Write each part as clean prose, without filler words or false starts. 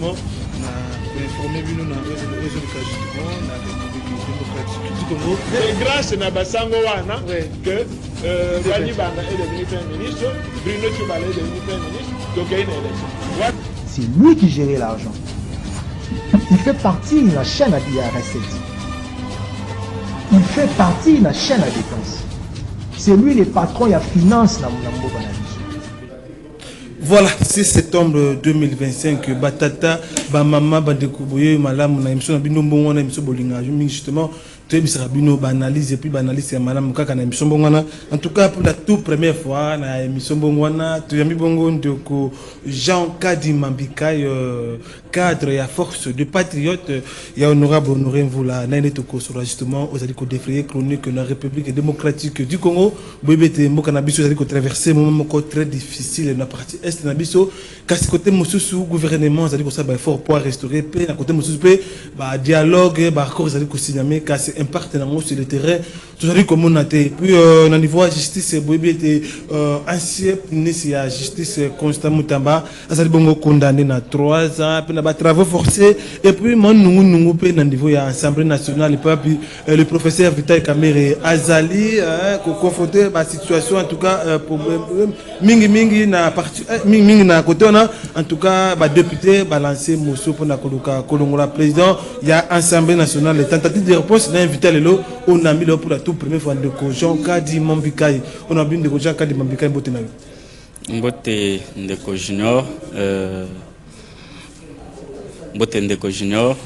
justement informer nous dans les justement la République démocratique du Congo. C'est grâce à Basango Wana que Bani Banga est devenu Premier ministre, Bruno Tchibala est devenu Premier ministre, donc il y a une élection. C'est lui qui gérait l'argent. Il fait partie de la chaîne à recette. Il fait partie de la chaîne à dépense. C'est lui le patron, il y a finance dans mon Voilà, 6 septembre 2025, Batata, Bamama, Bandekouboye, Malam, on a émission Binombo, on a émission Bolinga, justement, tu as Bino, analyse et puis analyse, Malam, Kaka, on a émission Bongwana. En tout cas, pour la toute première fois, on a émission Bongwana, tu as mis Bongon de Jean Kadi Mambikaï, cadre et à force de patriote, il y a honorable honoré vous là, Naine Toko sur justement, aux alliés défrayés chronique de la République démocratique du Congo, Bébé Mokanabiso, aux alliés traverser un moment très difficile dans la partie est Nabiso, car ce côté Moussou, gouvernement, aux alliés ça va fort pour restaurer paix, à côté Moussou, dialogue, accord, aux alliés signaler, car c'est un partenaire sur le terrain, tout ça comme on a été, puis au niveau de la justice, Bébé était ancien ministre de la justice, Constant Moutamba, aux alliés bongo condamné à 3 ans, travaux forcés et puis moi nous pe na niveau ya Assemblée nationale et puis le professeur Vital Kamere Azali confronté à situation en tout cas problème mingi na parti mingi na côté on a en tout cas député balancer mosso pour na kolongola président il y a Assemblée nationale les tentatives de réponse na invité lelo on a mis là pour la toute première fois de Jean Kadi Mambikai on a bien de Jean Kadi Mambikai Botenayo Mbote Ndeko Junior Mbote Ndeko Junior,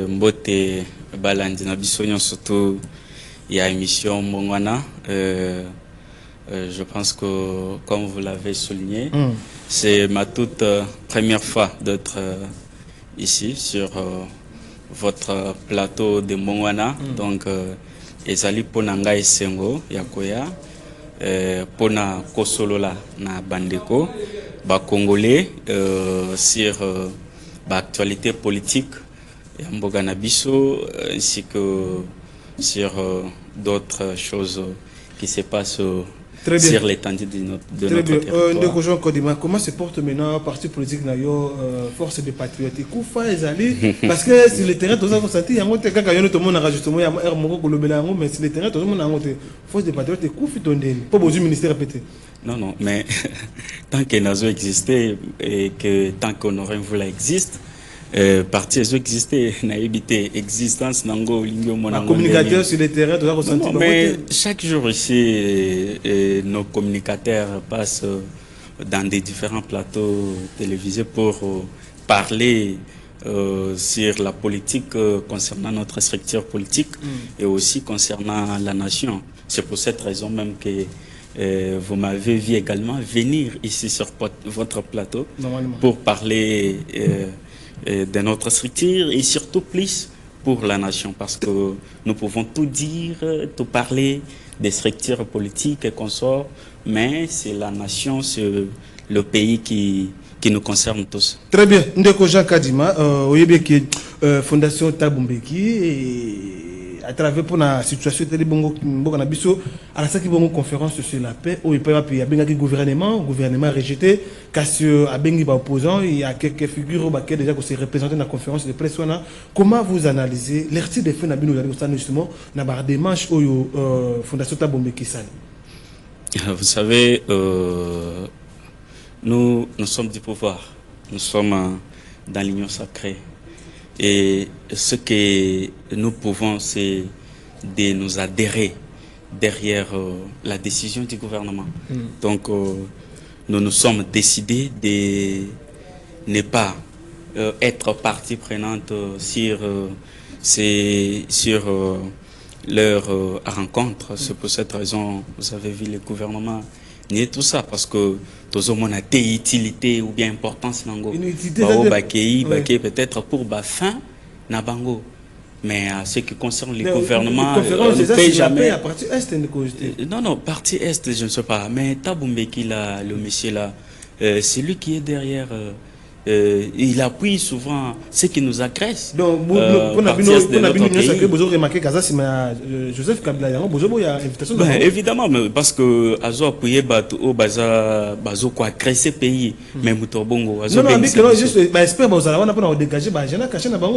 Mbote Balandi na biso surtout il y a émission Mongwana. Je pense que comme vous l'avez souligné, c'est ma toute première fois d'être ici sur votre plateau de Mongwana. Donc ezali ponanga esengo yakoya pona kosolola na bandeko ba congolais sur actualité politique et Mboganabiso ainsi que sur d'autres choses qui se passent sur l'étendue de notre territoire. Comment se porte maintenant parti politique force de patriotique parce que sur le terrain tout ça consenti il y a un cas quand tout le monde a justement il y a mais sur le terrain tout le monde a force de patriotique pas besoin du ministère répété. Non, mais tant que Nazo existait et que tant qu'Honoré Mvula existe, parti Nazo existait, n'a évité existence nango lingio monango. Communicateur sur le terrain, tout ça ressenti. Mais chaque jour ici, nos communicateurs passent dans des différents plateaux télévisés pour parler sur la politique concernant notre structure politique et aussi concernant la nation. C'est pour cette raison même que vous m'avez vu également venir ici sur votre plateau pour parler de notre structure et surtout plus pour la nation parce que nous pouvons tout dire, tout parler des structures politiques et consorts, mais c'est la nation, c'est le pays qui nous concerne tous. Très bien. Ndeko Jean Kadima, Fondation Tabumbeki à travers pour la situation de Bongo Nabiso, à la cinquième conférence sur la paix, où il peut y avoir gouvernement rejeté, Cassio a bengi opposant, il y a quelques figures qui déjà s'est représenté dans la conférence de presse. Comment vous analysez l'article de fait Nabino justement dans la démarche où Fondation Tabumbeki Sani? Vous savez, nous sommes du pouvoir, nous sommes dans l'union sacrée. Et ce que nous pouvons, c'est de nous adhérer derrière la décision du gouvernement. Donc, nous nous sommes décidés de ne pas être partie prenante sur leur rencontre. C'est pour cette raison, vous avez vu le gouvernement nier tout ça parce que tous on a des utilités ou bien importance nango peut-être pour fin na bango mais à ce qui concerne le gouvernement ne peut jamais à partie est non partie est je ne sais pas mais Tabumbeki là le monsieur là c'est lui qui est derrière il appuie souvent ce qui nous agresse. Donc, Joseph Kabila, il y a invitation. Ben, évidemment, mais parce que Azo appuyé au bazo quoi agresser pays, mais Moutobongo. Non, non, mais juste, espère que vous allez dégager,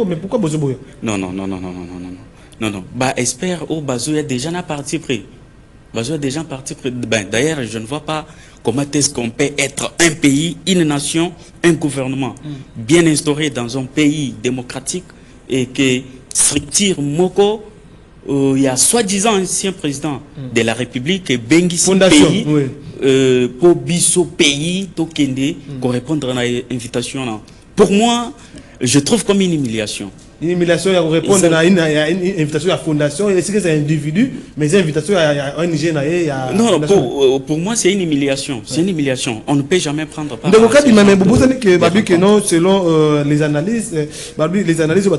mais pourquoi Bozoboyo? Non, non, non, non, non, non, non, non, non, non. Bah, espère au bazo, il y a déjà un parti pris. Bazo est déjà un parti pris. Ben, d'ailleurs, je ne vois pas comment est-ce qu'on peut être un pays, une nation, un gouvernement bien instauré dans un pays démocratique et que structure Moko, il y a soi-disant ancien président de la République et Bengisi pays, pour biso pays, Tokende, correspondre à l'invitation. Pour moi, je trouve comme une humiliation. Une humiliation, il y a répondre à une invitation à la fondation, et c'est que c'est un individu, mais c'est une invitation à ONG. Non, pour moi, c'est une humiliation. C'est une humiliation. On ne peut jamais prendre part. Donc, quand il m'a même que non, selon les analyses, les analyses,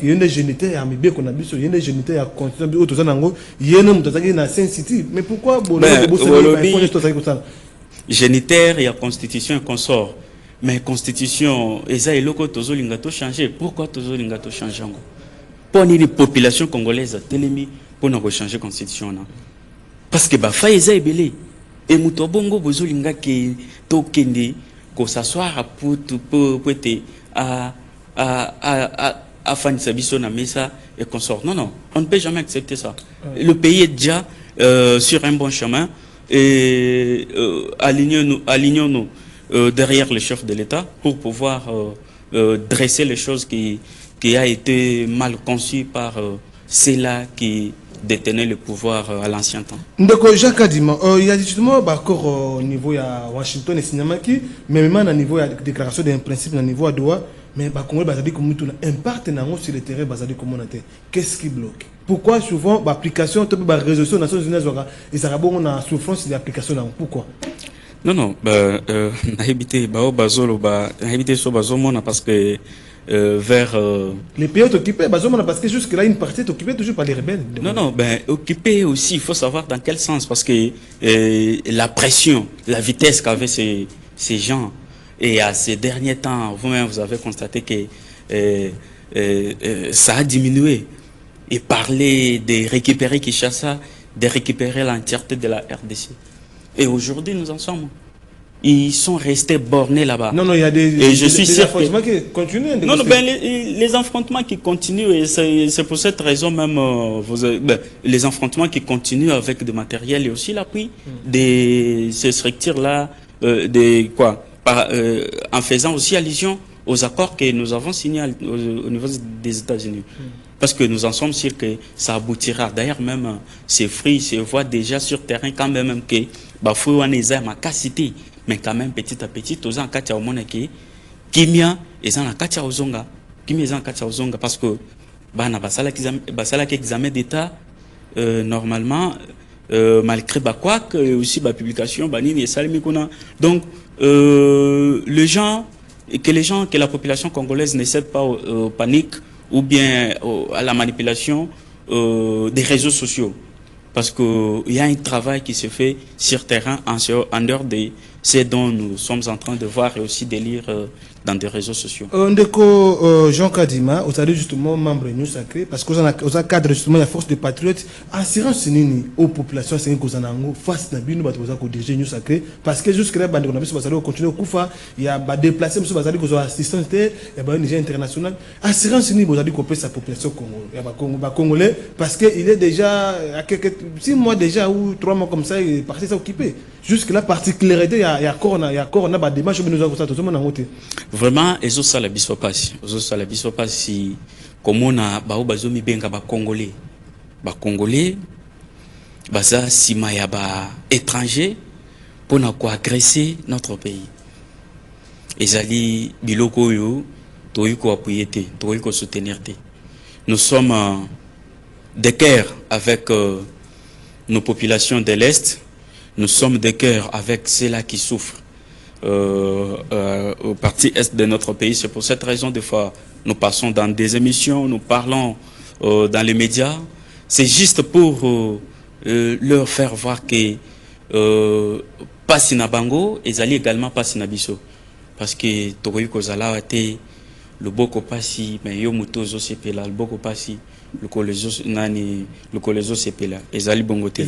il y a des géniteurs, il y a des géniteurs à continuer, il y a des Saint-City. Mais pourquoi génitaire, il y a constitution et consort. Mais constitution, et ça, il faut que changer. Pourquoi toujours l'ingato changer? Pour une population congolaise, pour nous changer la constitution. Parce que bah faïza est belé. Et Moutobongo bozolinga qui tokende ko s'asseoir pour être à faire sabiso na mesa et consort. Non, non, on ne peut jamais accepter ça. Le pays est déjà sur un bon chemin et alignons-nous derrière le chef de l'État pour pouvoir dresser les choses qui a été mal conçues par ceux-là qui détenaient le pouvoir à l'ancien temps. Donc, Jacques Adima, il y a justement au niveau de Washington et Signamaki, mais même au niveau de la déclaration d'un principe au niveau de Doha, mais un partenaire sur le terrain basé communautaire. Qu'est-ce qui bloque? Pourquoi souvent l'application de la résolution des Nations Unies et ça a souffrance de l'application? Pourquoi? Non, non, parce que vers... Les pays occupés, parce que jusque-là, une partie est occupée toujours par les rebelles. Non, non, occupé aussi, il faut savoir dans quel sens, parce que la pression, la vitesse qu'avaient ces gens, et à ces derniers temps, vous-même, vous avez constaté que ça a diminué. Et parler de récupérer Kinshasa, de récupérer l'entièreté de la RDC. Et aujourd'hui, nous en sommes. Ils sont restés bornés là-bas. Non, non, il y a des affrontements qui continuent. Non, non, les affrontements qui continuent, et c'est pour cette raison même, les affrontements qui continuent avec des matériels et aussi l'appui de ces structures-là, en faisant aussi allusion aux accords que nous avons signés au niveau des États-Unis. Parce que nous en sommes sûrs que ça aboutira. D'ailleurs, même ces fruits se voient déjà sur terrain quand même que Bafou en est ma cacité. Mais quand même, petit à petit, tous en katia au monde qui Kimia et en katia au zonga. Kimia en katia au zonga parce que bana basala qui examen d'état normalement malgré quoi que aussi la publication banine et salimikuna. Donc que la population congolaise ne cède pas aux paniques ou bien à la manipulation des réseaux sociaux. Parce qu'il y a un travail qui se fait sur terrain en dehors de ce dont nous sommes en train de voir et aussi de lire dans des réseaux sociaux. Ndeko Jean Kadima, vous allez justement membre de New Sacré, parce que vous avez un cadre justement de la force des patriotes, assurance aux populations, c'est que vous avez face à Bino, vous avez dirigé New Sacré, parce que jusque-là, vous allez continuer au Koufa, il y a déplacé, vous allez avoir assistance, il y a un Niger international. Assurance vous allez couper sa population congolaise, parce qu'il est déjà, à quelques 6 mois déjà ou 3 mois comme ça, il est parti s'occuper. Jusque-là, particularité, il y a encore des démarches que nous avons fait. Vraiment, ils ont ça la bisopasi. Ils ont ça la bisopasi. Comme on a bazomi benga ba Congolais, baza sima ya ba étranger pour na quoi agresser notre pays. Ezali biloko yo toyiko appuyer te, toyiko soutenir te. Nous sommes de cœur avec nos populations de l'Est. Nous sommes de cœur avec ceux-là qui souffrent au parti Est de notre pays. C'est pour cette raison, des fois, nous passons dans des émissions, nous parlons dans les médias. C'est juste pour leur faire voir que Passina Bango et Zali également Passina Bisso. parce que tokoyi kozala te le boko pasi mais yo mutozo sepela le boko pasi le colezo sepela ezali bongo te.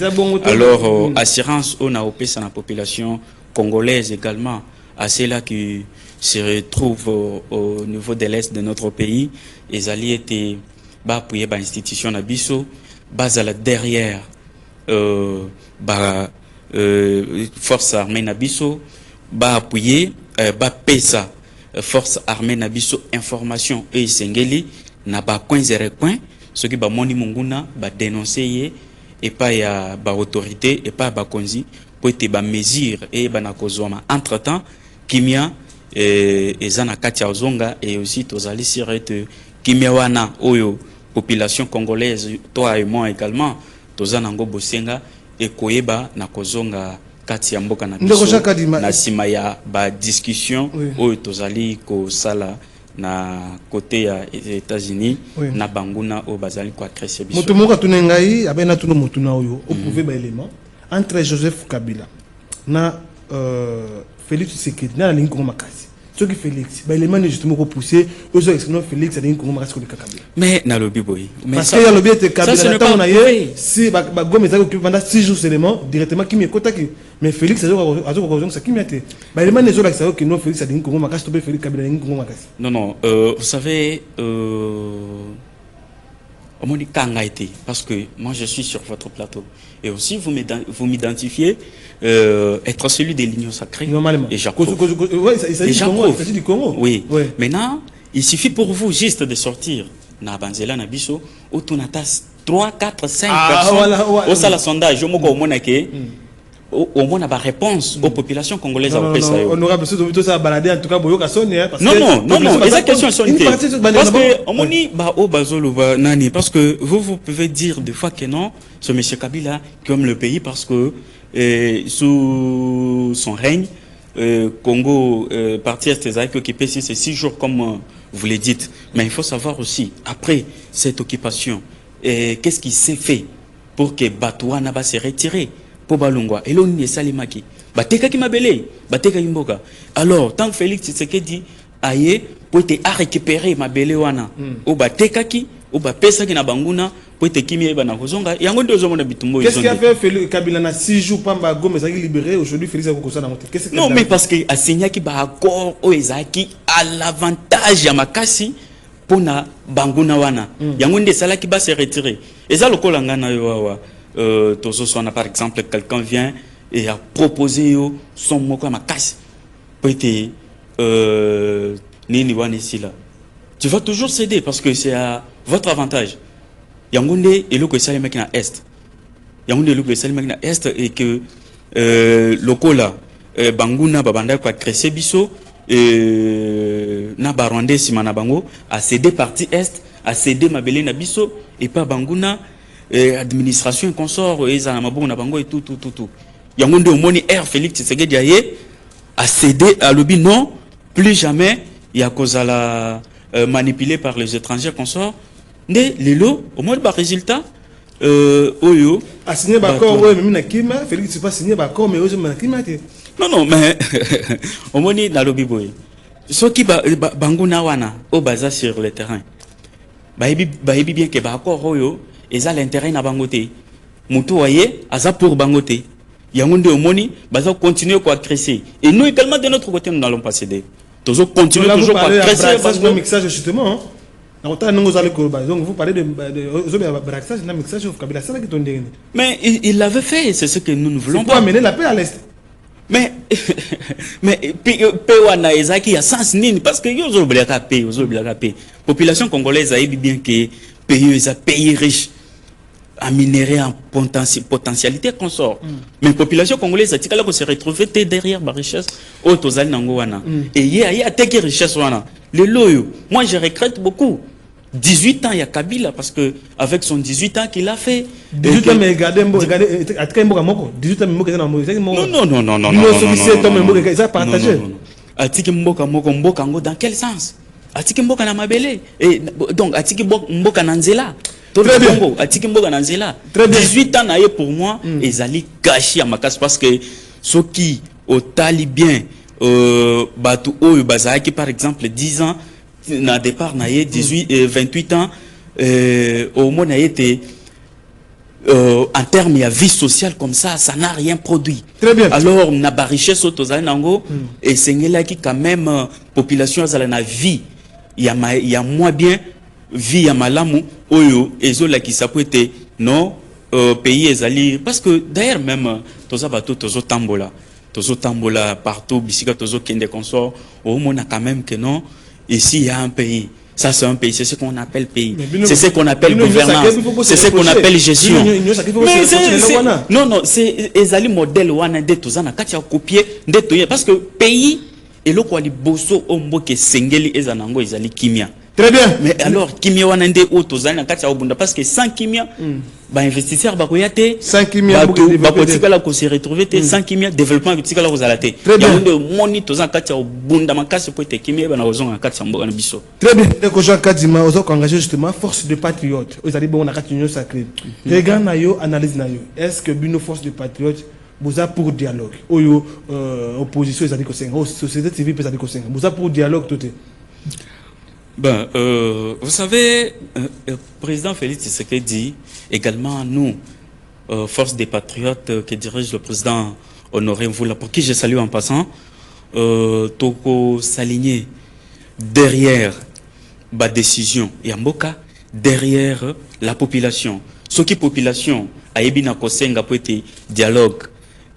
Alors assurance on a opesa na population congolaise également à ceux-là qui se retrouvent au niveau de l'est de notre pays ezali été ba appuyer ba institution na biso bazala derrière force armée na biso ba appuyer ba pesa force armée na biso information et sengeli na ba coin zéro coin ce qui ba moni munguna ba dénoncer et pas ya ba autorité et pas ba konzi pour être ba mesure et ba na kozoma entre temps kimia ezana katia ozonga et aussi tozali sirete kimia wana oyo population congolaise toi et moi également tozana ngo bosenga et koyeba na kozonga kati ya mboka na biso na sima ya ba discussion oyo tozali ko sala na côté ya États-Unis na banguna o bazali ko accresser biso moto moko tunengai abena tuno motuna oyo oprouver ba élément entre Joseph Kabila na Félix Tshisekedi na lingi ko makasi ce qui Félix ba élément justement ko pousser aux expliquer Félix a lingi ko makasi ko Kabila mais na lobby boy parce que ya lobby était Kabila na tona ye si ba gomeza ko pendant 6 jours seulement directement qui me kotaki mais Félix azo ko ça qui m'était ba élément ne zo la ça que non Félix a lingi ko makasi to be Félix Kabila lingi ko makasi non vous savez Omoni Kanga été parce que moi je suis sur votre plateau et aussi vous m'identifiez être celui des lignes sacrées normalement et j'approuve. Il s'agit du Congo. Oui. Maintenant il suffit pour vous juste de sortir na banzela na biso autonatas 3 4 5 personnes au sala sondage au moko omona ke au moins la réponse aux populations congolaises à Opesa. Honorable, tout ça balader en tout cas boyoka sonne parce non, les questions sont parce que omoni ba o bazolo ba nani parce que vous pouvez dire des fois que non, ce monsieur Kabila qui aime le pays parce que sous son règne Congo parti est occupé ces 6 jours comme vous le dites, mais il faut savoir aussi après cette occupation qu'est-ce qui s'est fait pour que Batouana va se retirer pour Balungwa et l'on est salimaki bateka ki mabele bateka imboka alors tant que Félix Tshisekedi aye pour te récupérer mabele wana o bateka ki o ba pesa ki na banguna pour te kimi ba na kozonga yango ndio zo mona bitumbo qu'est-ce qui a fait Félix Kabila na 6 jours pamba Gomez a libéré aujourd'hui Félix Akokosa na moto qu'est-ce que non mais parce que asigna ki ba accord o ezaki à l'avantage ya makasi pona banguna wana yango ndio sala ki ba se retirer eza lokola ngana yo wa par exemple quelqu'un vient et a proposé son mot comme casse peut-être tu vas toujours céder parce que c'est à votre avantage yangonde et le que ça les mecs na est yangonde le que ça les mecs na est et que lokola banguna babanda kwa cresser biso na barondé simana bango a cédé partie est a cédé mabele na biso et pas banguna administration consort et ça mabona bango et tout yangonde omoni air Félix Tshisekedi aye a cédé à lobby non plus jamais il y a cause à la manipulé par les étrangers consorts né lelo au moins ba résultat oyo a signé d'accord ouais même na kima Félix c'est pas signé d'accord mais oyo na kima non mais omoni na lobby boy ce qui bango na wana au baza sur le terrain ba ebi bien que ba accord oyo et ça l'intérêt na bangote mutu aye aza pour bangote yangonde omoni baza continuer quoi cresser et nous également de notre côté nous n'allons pas céder toujours continuer toujours quoi cresser parce que mixage justement donc vous parlez de braxage na mixage au Kabila ça qui ton dernier mais il l'avait fait c'est ce que nous ne voulons pas amener la paix à l'est mais pewana ezaki ya sens nini parce que yo zo blaka paix population congolaise a bien que pays riche en minerai en potentialité consort mais population congolaise a tikala ko se retrouver derrière ba richesse autozali nango wana et y a teke richesse wana le loyo moi je regrette beaucoup 18 ans il y a Kabila parce que avec son 18 ans qu'il a fait 18 ans mais regardez atika mboka moko 18 ans mboka na mboka non ça partagé atiki mboka ngo dans quel sens atiki mboka na mabele et donc atiki mboka na nzela très bien atiki mboka na nzela 18 ans na ye pour moi ezali gâché à makas parce que ceux qui au tali bien Batu Oyo Bazaki par exemple 10 ans, na départ na 28 ans, au moins na été en termes de vie sociale comme ça n'a rien produit. Très bien. Alors, na ba richesse autozali nango et sengela qui quand même population azala na vie. Il y a moins bien vie ya malamu oyo ezola qui ça peut être non pays ezali parce que d'ailleurs même toza bato tozo tambola partout bisika tozo kende consort au moins quand même que non ici il y a un pays. Ça, c'est un pays, c'est ce qu'on appelle pays. C'est ce qu'on appelle gouvernance. C'est ce qu'on appelle gestion. Non, c'est les modèles wana de tous na kati ya copier de toye parce que pays et le quoi li bosso ombo ke sengeli ezanango ezali kimia. Très bien. Mais alors kimia wana nde o tozali na kati ya obunda parce que sans kimia ba investisseur ba koyate sans kimia ba kotikala ko se retrouver te sans kimia développement kotikala ko zalate. Très bien. Ya moni tozali kati ya obunda makasi po te kimia ba na ozonga kati ya mboka na biso. Très bien. Dès Jean Kadima ozo engagé justement force de patriotes. Vous allez bon na kati union sacrée. Regard na yo analyse na yo. Est-ce que bino force de patriotes vous a pour dialogue oyo opposition ezali ko senga société civile ezali ko senga vous a pour dialogue tout est. Ben, vous savez, président Félix Tshisekedi dit également nous, force des patriotes que dirige le président Honoré Mvula, pour qui je salue en passant, Toko s'aligner derrière la décision Yamboka, derrière la population. Ce qui population a ebina kosenga pour être dialogue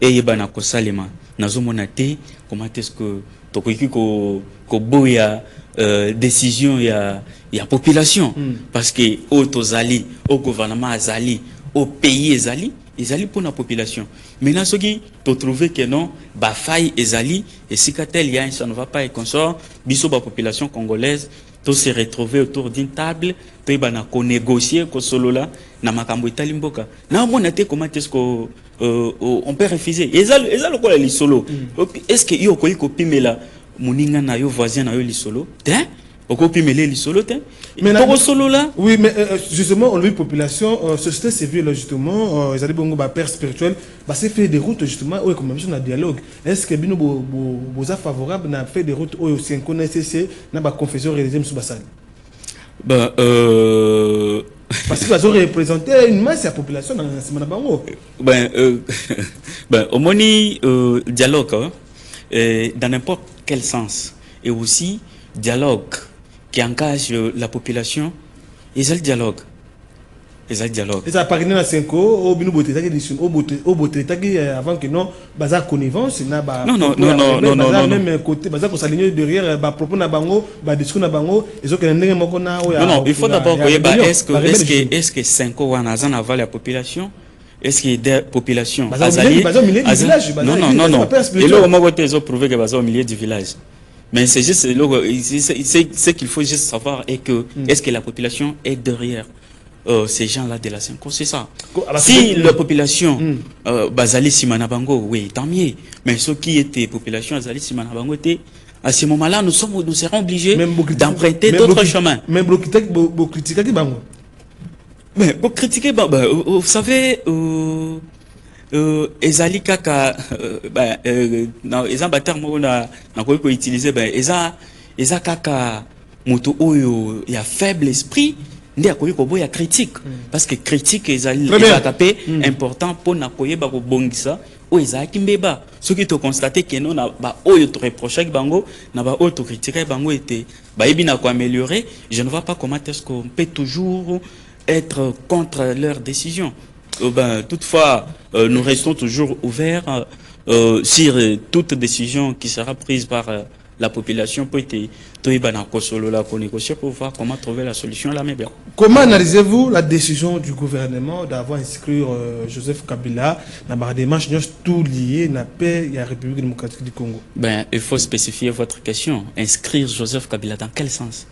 et yebana kosalema. Nazo monate comment est-ce que Toko ko boya décision il y a population parce que au tozali au gouvernement azali au pays ezali pour la population maintenant ce qui tu trouver que non ba faille ezali et si katel il y a ça ne va pas et consort biso ba population congolaise to se retrouver autour d'une table to bana ko négocier ko solo là na makambo itali mboka na mona te comment est-ce que on peut refuser ezali ko la solo est-ce que yo ko pimela Moninga na yo voisin na yo lisolo hein okopi mele lisolo te pour solo là oui mais justement on lui population société civile justement ils allaient bongo ba père spirituel bah c'est fait des routes justement ouais comme mission na dialogue est-ce que bino boza favorable na fait des routes au aussi connaissez na ba confession religieuse sous basal bah parce que ils ont représenté une masse de la population dans na bango ben au moni dialogue hein? Dans n'importe quel sens et aussi dialogue qui engage la population et c'est le dialogue et ça paraît dans 5 ans au bino boté au boté avant que non bazar connivence na ba non même côté bazar ko s'aligner derrière ba propos na bango ba discours na bango ils ont que ndenge moko na non il faut d'abord est-ce que 5 ans wana za na la population. Est-ce qu'il y a des populations non. Et là, on va prouver que c'est au milieu du village. Mais c'est juste ce qu'il faut juste savoir est que est-ce que la population est derrière ces gens-là de la 5 ans, c'est ça. Si la population Bazali Simanabango, oui, tant mieux. Mais ceux qui étaient population Bazali Simanabango étaient à ce moment-là, nous serons obligés d'emprunter d'autres chemins. Même beaucoup critiquer bango. Mais pour critiquer, vous savez, ezali kaka, non, ezan bater mo na ko utiliser, eza kaka moto oyo ya faible esprit, ndi akoyi ko boya critique, parce que critique ezali tapé important pour na koye ba ko bongisa o ezaki mbeba. Ce qui te constater que non na ba oyo to reprocher bango, na ba oyo to critiquer bango était ba ebina ko améliorer. Je ne vois pas comment est-ce qu'on peut toujours être contre leurs décisions. Toutefois, nous restons toujours ouverts sur toute décision qui sera prise par la population pour négocier pour voir comment trouver la solution là. Mais bien. Comment analysez-vous la décision du gouvernement d'avoir inscrit Joseph Kabila dans la démarche tout lié à la paix et à la République démocratique du Congo? Il faut spécifier votre question. Inscrire Joseph Kabila dans quel sens?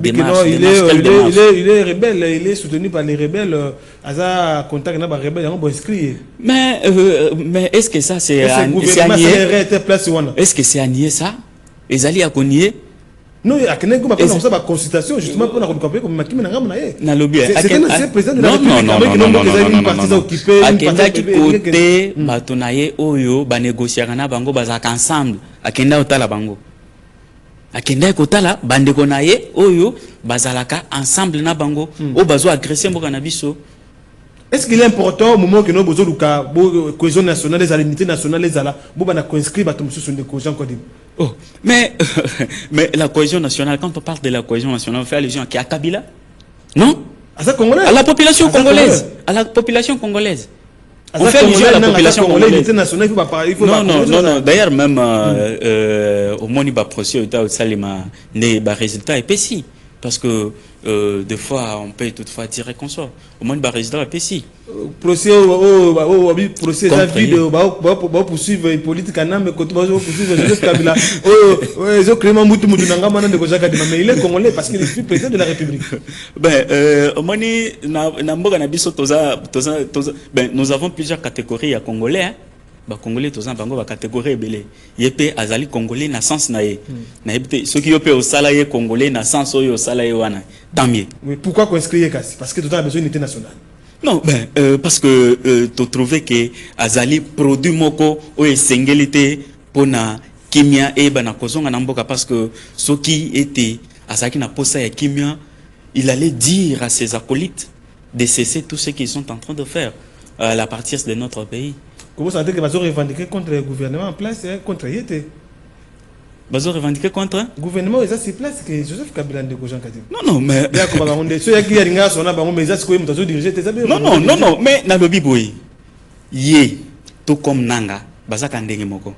Il est rebelle, il est soutenu par les rebelles. Aza contact na ba rebelle on inscrit. Mais est-ce que ça c'est à nier? Est-ce que c'est à nier ça? Les alliés à nier? non akene ko ba pour ça ba consultation justement pour na ko comme makimi na ngam na ye na lobby c'est président de la République avec une partie occupée akenda ki côté bato na ye oyo ba négocier na bango bazaka ensemble akenda otala bango akenda kotala bandeko na ye oyo bazalaka ensemble na bango o bazo agresser mboka na biso. Est-ce qu'il est important au moment que nous avons la cohésion nationale, les unités nationales, les ala, nous avons inscrit sur des cohésions codées. Oh, mais la cohésion nationale, quand on parle de la cohésion nationale, on fait allusion à Kabila? Non? À la population congolaise. À la population congolaise. On fait allusion à la population congolaise. Non. D'ailleurs, même au Moniba Procès, au Salima, les résultats épaissis. Parce que des fois, on peut toutefois dire qu'on sort. Au moins, le résultat est précis. Procès, procès poursuivre les politiques, mais quand on poursuivre Joseph Kabila, ils ont créé un moutou mais il est congolais parce qu'il est président de la République. Nous avons plusieurs catégories à Congolais. Hein. Congolais tous bango ba catégorie belé yepé azali congolais na sens na ye na yebte ceux qui yopé au salaire congolais na sens oyo salaire wana tant mieux. Mais pourquoi inscrire kasi parce que tout a besoin d'unité nationale. Non parce que tu trouves que azali produit moko o esengélité pona kimia e bana kozonga na mboka parce que ceux qui étaient azaki na posa ya kimia il allait dire à ses acolytes de cesser tout ce qu'ils sont en train de faire à la partir de notre pays. Comment ça veut dire que vous revendiquer contre le gouvernement en place et contre Yété? Vous revendiquer contre le gouvernement, il a ses places que Joseph Kabila de Gojan Kadim. Non, mais. Non, mais na lobi boy. Yé, tout comme Nanga, Bazaka Ndenge Moko.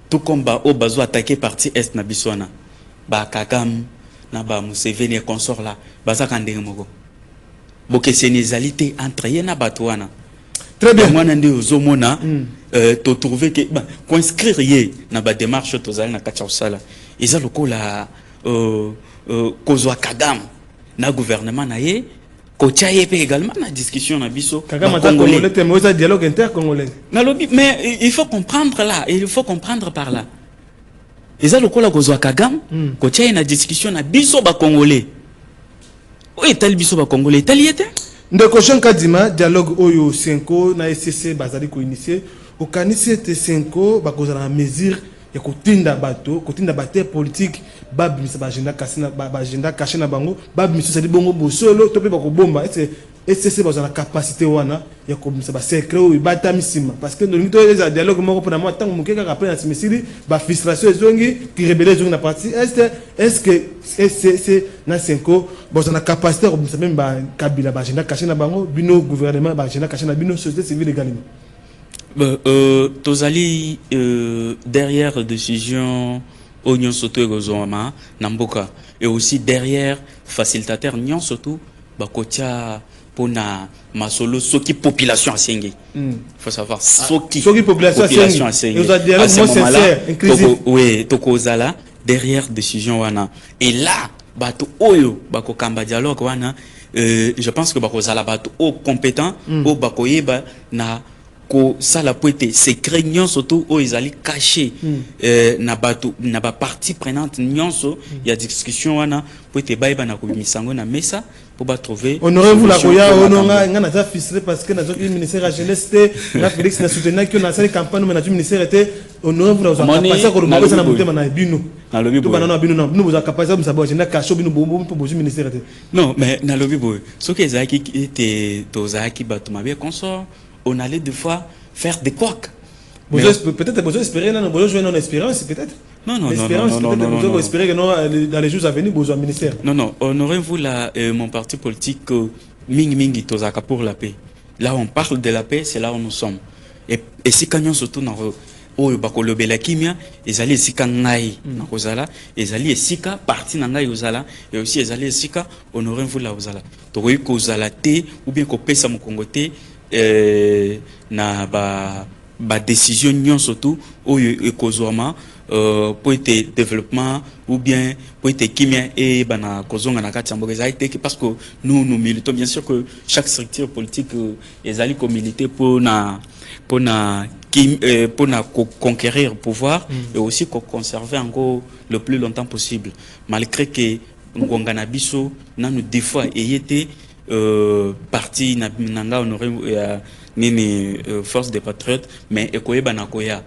Tout comme Ba O Bazo attaqué parti Est na Biswana. Ba Kagam, na Ba Museveni et consort là, Bazaka Ndenge Moko. Boke sénésalité entre Yéna Batouana. Très bien. Moi, tu trouves que inscrire yé na ba démarche tozali na kacha osala. Ils ont le coup la kozwa Kagam na gouvernement na yé kocha yé également na discussion na biso. Kagam a congolais mais ça dialogue intercongolais. Na lobby mais il faut comprendre là, il faut comprendre par là. Ils ont le coup la kozwa Kagam kocha yé na discussion na biso ba congolais. Oui, tel biso ba congolais tel yété. Ndeko Jean Kadima dialogue oyo 5 na SCC bazali ko initier au kanisi te 5 ba kozala mesure ya kotinda bato kotinda bate politique babimisa ba agenda kasina ba agenda caché na bango babimisa sali bongo bosolo to pe ba ko bomba SCC bazala capacité wana ya komisa ba secret o bata misima parce que nous to les dialogue moko pour moi tant mukeka ka pena simisiri ba frustration ezongi qui rebelle ezongi na parti est-ce que c'est na 5 bazala capacité komisa même ba Kabila ba agenda caché na bango bino gouvernement ba agenda caché na bino société civile également. Tozali derrière décision Union Soto et Gozoma Namboka et aussi derrière facilitateur Nyon Soto Bakotia Pona Masolo Soki population asengi. Faut savoir Soki population asengi. À ce moment-là, oui, Tokozala derrière décision wana et là bato oyo bako kamba dialogue wana je pense que bakozala bato o compétent o bakoyeba na ko sala poete secret nyonso to o ezali caché na bato na ba partie prenante nyonso ya discussion wana poete bayeba na ko misango na mesa pour ba trouver honorez-vous la koya ononga ngana za fisre parce que na zo ministère à jeunesse na Félix na soutenir que na sala campagne na ministère était honorez-vous la capacité ko na na mutema na bino na lobi bo na bino na bino vous capacité vous savoir na caché bino bombo pour bozu ministère non mais na lobi bo ce que ezaki était tozaki bato mabe consort on allait des fois faire des couacs. Peut-être besoin espérer non besoin jouer non espérance peut-être. Non, besoin espérer que non dans les jours à venir besoin ministère. Non, honorez-vous là mon parti politique mingi tozaka pour la paix. Là on parle de la paix, c'est là où nous sommes. Et si kanyon surtout na oyo bakolobela kimia ezali esika ngai na kozala ezali esika parti na ngai ozala et aussi ezali esika honorez-vous là ozala. Tokoyi kozala te ou bien kopesa mokongo te na ba ba décision nyon surtout oyo ekozoma pour être développement ou bien pour être kimia et bana kozonga na kati mboka ezali te parce que nous militons bien sûr que chaque structure politique ezali ko militer pour na conquérir pouvoir et aussi conserver encore le plus longtemps possible malgré que ngonga na biso nanu des fois eyete parti na nanga honoré nini force des patriotes mais ekoyeba na koya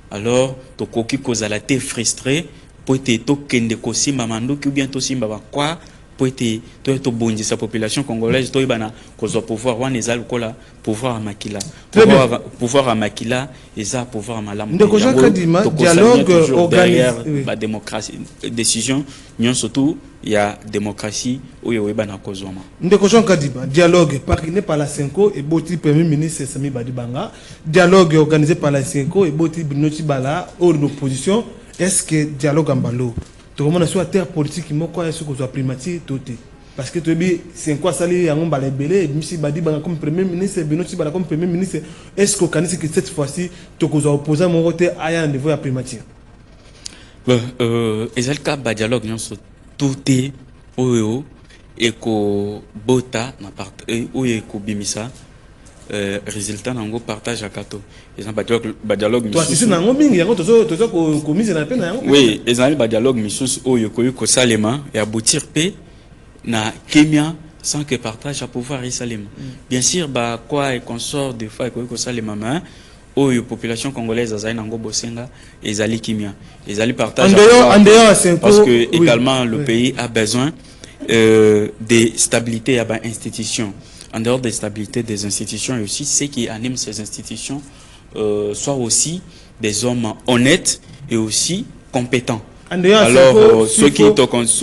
alors tokoki kozala te frustré pour te tokende kosimba manduki ou bien tosimba bakwa pour te to bondisa population congolaise to ibana kozwa pouvoir wana ezali kola pouvoir à makila pouvoir à makila eza pouvoir malamu ndeko Jean Kadima dialogue organisé la démocratie décision nyon surtout il y a démocratie oyo ibana kozoma ndeko Jean Kadima dialogue parrainé par la Senko et boti premier ministre Sami Badibanga dialogue organisé par la Senko et boti Binoti Bala hors d'opposition est-ce que dialogue ambalo tout le monde sur la terre politique moko est-ce que soit primatique tout parce que tu dis c'est quoi ça les yango balebele monsieur Badibanga comme premier ministre Binoti Bala comme premier ministre est-ce qu'on connaît que cette fois-ci tu que opposant mon côté aya un niveau à primatique ezalka ba dialogue nyon tout est oyo eko bota na part oyo eko bimisa résultat nango partage à kato ezan ba dialogue toi c'est nango mingi yango tozo ko mise na peine yango oui ezan ba dialogue misus oyo ko salema et aboutir pe na Kenya sans que partage à pouvoir et salema bien sûr ba quoi et consort de fois ko salema mais oyo population congolaise azali nango bosenga ezali kimia ezali partage parce que également le pays a besoin de stabilité à ba institution en dehors des stabilités des institutions et aussi ceux qui animent ces institutions soient aussi des hommes honnêtes et aussi compétents. Alors ceux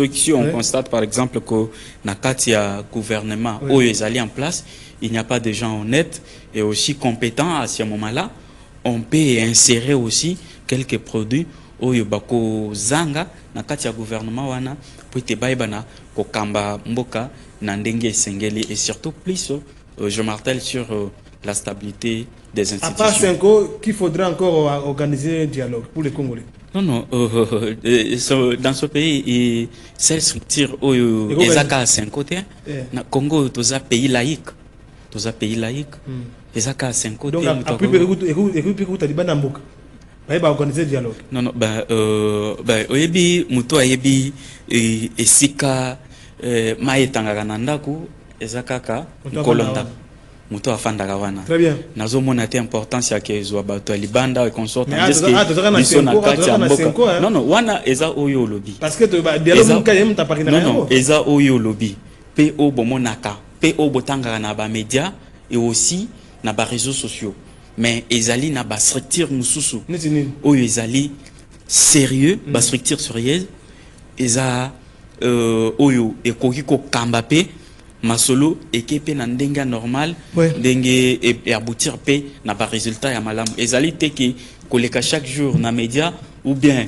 qui on constate par exemple que nakati ya gouvernement oyo ezali en place il n'y a pas de gens honnêtes et aussi compétents à ce moment-là on peut insérer aussi quelques produits oyo bako zanga nakati ya gouvernement wana pour te baibana ko kamba mboka na ndenge sengeli et surtout plus je martèle sur la stabilité des institutions. À part 5 ans, qu'il faudrait encore organiser un dialogue pour les Congolais. Non, dans ce pays, cette structure oyo ezaka à 5 côtés na Congo toza pays laïque. Toza pays laïque. Ezaka à 5 côtés. Donc après écoute taliban na mboka. Ba organiser dialogue. Non, oyebi muto ayebi esika maetanga na ndako ezakaka kolonda muto afandaka wana. Très bien. Nazo mona te importance ya kezo bato libanda et consort non wana eza oyo lobby parce que dialogue mukayem ta pakina non eza oyo lobby pe o bomonaka pe o botanga na ba médias et aussi na ba réseaux sociaux mais ezali na ba structure mususu oyo ezali sérieux ba structure sérieuse eza oyo ekoki ko kamba pe masolo ekepe na ndenga normal ndenge et aboutir pe na ba résultat ya malamu ezali te ki koleka chaque jour na média ou bien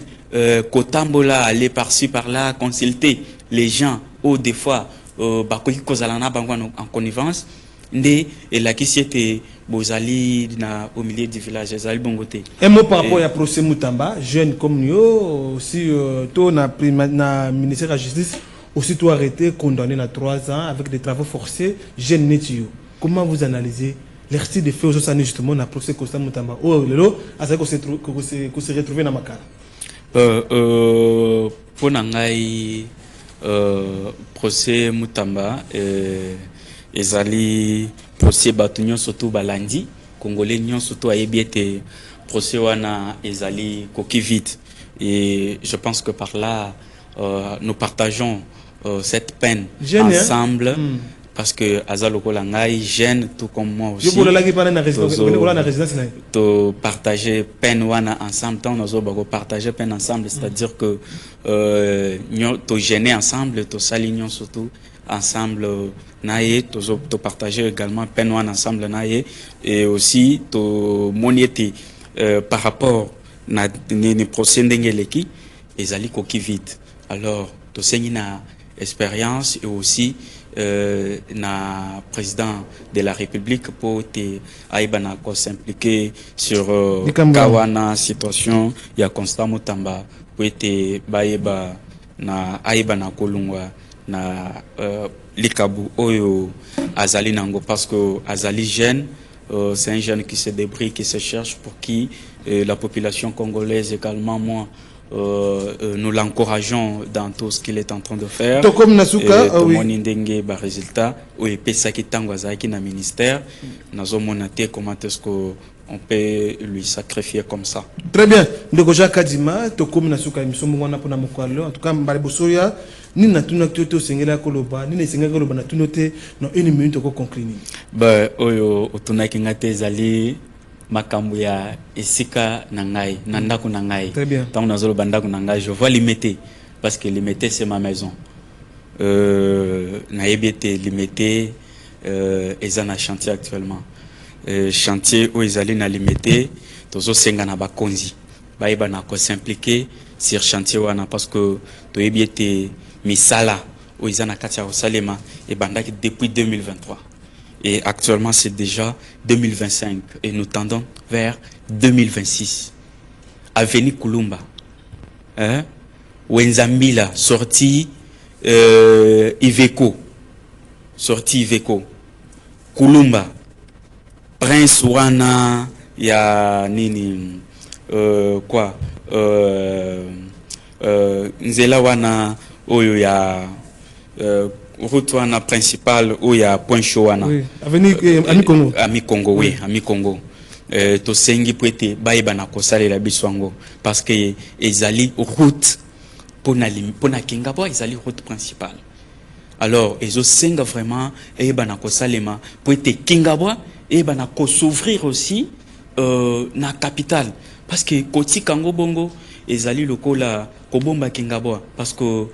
kotambola aller par-ci par-là consulter les gens ou des fois bakoki kozala na bango en connivence nde elakisi ete bozali na au milieu du village ezali bongote. Un mot par rapport à procès Moutamba jeune comme nous aussi to na ministère de la justice aussi tout arrêté condamné à 3 ans avec des travaux forcés jeune netio. Comment vous analysez l'exercice de fait aujourd'hui justement na procès Costa Moutamba oh lelo asa ko se retrouver na makala pour nangai procès Moutamba ezali procès batunyo surtout balandi congolais nyon surtout ayebi ete procès wana ezali koki vite et je pense que par là nous partageons cette peine ensemble parce que azaloko langai jeune tout comme moi aussi to partager peine wana ensemble tant nous avons partager peine ensemble c'est-à-dire que to gêner ensemble to salignon surtout ensemble naie to partager également peine wana ensemble naie et aussi to moniete par rapport na ni procès ndengeleki ezali koki vite alors to sengi na expérience et aussi na président de la République pour te aibana ko s'impliquer sur kawana situation ya Constant Mutamba pour te baeba na aibana kolungwa na likabu oyo azali nango parce que azali jeune. C'est un jeune qui se débrouille, qui se cherche, pour qui la population congolaise également, moi, nous l'encourageons dans tout ce qu'il est en train de faire. Comme Nasuka, oui. Résultat, ou et pesa qui tangwazaki na ministère, nazo monate comment est-ce qu'on peut lui sacrifier comme ça. Très bien. Ndegoja Kadima, to comme Nasuka imisomo wana pona mokwalo. En tout cas, mbalibosoya ni na tuna toto sengela koloba, ni na sengela koloba na tunote no 1 minute ko conclure. Ba oyo otunaki ngate zali makambo ya esika na ngai na ndako na ngai. Très bien. Tant nazolo bandako na ngai, je vois limité parce que limité c'est ma maison. Na yebete limité eza na chantier actuellement. Chantier où ils allaient na limité tozo senga na bakonzi. Ba yeba na ko s'impliquer sur chantier wana parce que to yebete misala où ils en a katia au Salema et bandaki depuis 2023. Et actuellement, c'est déjà 2025 et nous tendons vers 2026. Avenue Kulumba, Wenzambila, sortie Iveco, Kulumba, Prince Wana, ya nini, quoi, Nzela Wana, oyo ya route wana principale où il y a point chaud wana. Oui, avenue Ami Congo. Ami Congo, oui, Ami Congo. To sengi poete baïba na kosale la biswango parce que ezali route pona Kingabo, ezali route principale. Alors ezo senga vraiment e bana kosalema poete Kingabo e bana ko s'ouvrir aussi na capitale parce que koti Kango bongo ezali lokola kobomba Kingabo parce que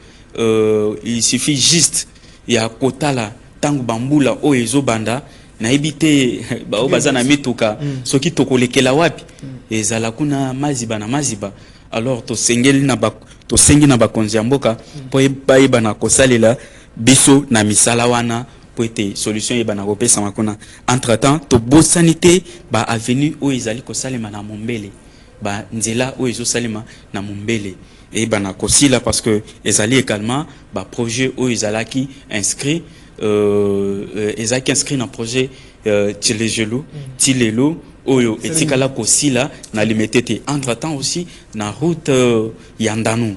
il suffit juste ya kotala tangu bambula o ezo banda na ebite ba bazana mituka soki tokolekela wapi ezala kuna maziba na maziba alors to sengeli na ba to sengi na bakonzi ya mboka po ba na kosalela biso na misala wana po ete solution e bana kopesa makuna entre temps to bo sanité ba avenue o ezali kosalema na Mombele ba nzela o ezo salema na Mombele et bana kosila parce que ezali également ba projet o ezalaki inscrit inscrit dans projet Tilelo oyo etikala kosila na limitete entre temps aussi na route Yandanu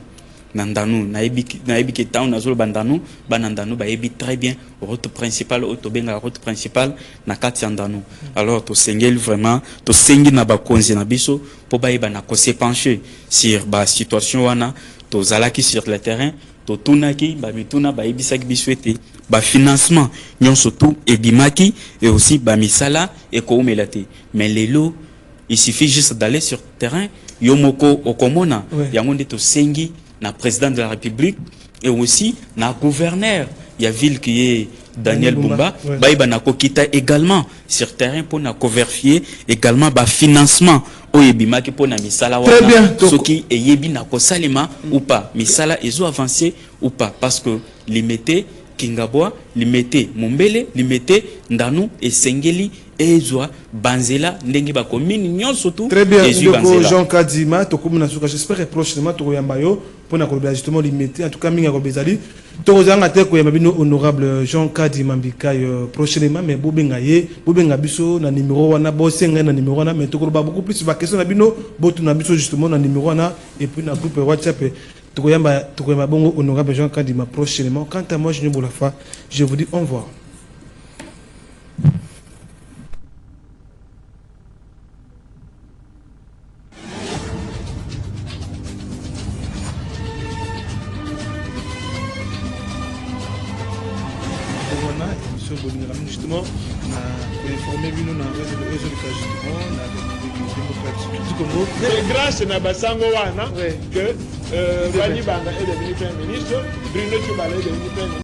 Nandanu na ebiki town na zolo bandanu banandanu ba ebi très bien route principale autobenga route principale na kati Yandanu alors to sengeli vraiment to sengi na ba konzi na biso po ba eba na ko se pencher sur ba situation wana to zalaki sur le terrain to tunaki ba mituna ba ebisaki biswete ba financement nyon surtout ebimaki et aussi ba misala et ko umelate mais lelo il suffit juste d'aller sur terrain yomoko okomona yango nde to sengi na président de la République et aussi na gouverneur il y a ville qui est Daniel Bumba baïba na kokita également sur terrain pour na vérifier également ba financement oyebima ki pour na misala wana soki eyebi na kosalema ou pas misala ezo avancer ou pas parce que limité Kingabo limité Mombele limité Ndanu et Sengeli ezwa banzela ndenge ba commune nyonso tout très bien Jean Kadima to komuna suka j'espère prochainement to yamba yo pour na kolobela justement limité en tout cas minga ko bezali to zanga te ko yamba bino honorable Jean Kadima Mbikayo prochainement mais bobenga biso na numéro wana bo senga na numéro wana mais to ko ba beaucoup plus ba question na bino botu na biso justement na numéro wana et puis na groupe WhatsApp to ko yamba bongo honorable Jean Kadima prochainement. Quant à moi je vous dis au revoir. Justement, informer nous dans c'est grâce à Basango Wana que Bani Banga est devenu Premier ministre, Bruno Tchibala est devenu Premier ministre.